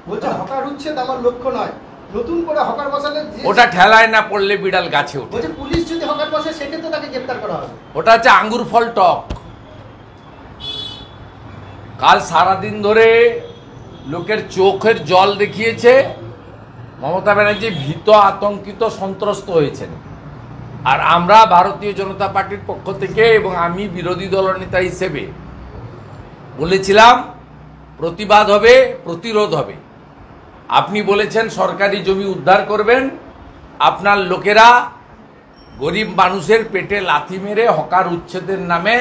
বলছে হকার উচ্ছেদ আমার লক্ষ্য নয়, নতুন করে হকার বসালে ওটা ঠেলায় না পড়লে বিড়াল গাছে ওঠে। বলছে পুলিশ যদি হকার বসে সেক্ষেত্রে তাকে গ্রেফতার করা হবে। ওটা হচ্ছে আঙ্গুর ফল টক। কাল সারাদিন ধরে লোকের চোখের জল দেখিয়েছে, মমতা ব্যানার্জি ভীত, আতঙ্কিত, সন্ত্রস্ত হয়েছেন। আর আমরা ভারতীয় জনতা পার্টির পক্ষ থেকে এবং আমি বিরোধী দলনেতা হিসেবে বলেছিলাম প্রতিবাদ হবে, প্রতিরোধ হবে। আপনি বলেছেন সরকারি জমি উদ্ধার করবেন, আপনার লোকেরা গরিব মানুষের পেটে লাথি মেরে হকার উচ্ছেদের নামে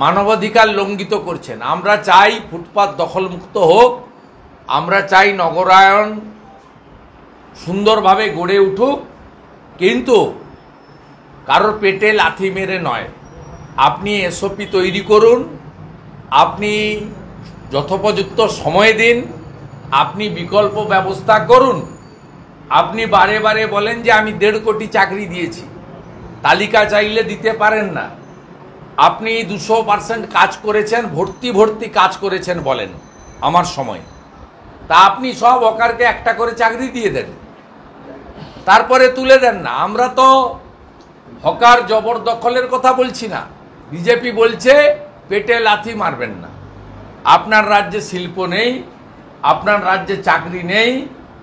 মানবাধিকার লঙ্ঘিত করছেন। আমরা চাই ফুটপাত দখলমুক্ত হোক, আমরা চাই নগরায়ন সুন্দরভাবে গড়ে উঠুক, কিন্তু কারোর পেটে লাথি মেরে নয়। আপনি এসওপি তৈরি করুন, আপনি যথোপযুক্ত সময় দিন, আপনি বিকল্প ব্যবস্থা করুন। আপনি বারে বারে বলেন যে আমি 1.5 কোটি চাকরি দিয়েছি, তালিকা চাইলে দিতে পারেন না। আপনি 200% কাজ করেছেন, ভর্তি কাজ করেছেন বলেন আমার সময়। তা আপনি সব হকারকে একটা করে চাকরি দিয়ে দেন, তারপরে তুলে দেন না। আমরা তো হকার জবরদখলের কথা বলছি না। বিজেপি বলছে পেটে লাথি মারবেন না। আপনার রাজ্যে শিল্প নেই, আপনার রাজ্যে চাকরি নেই,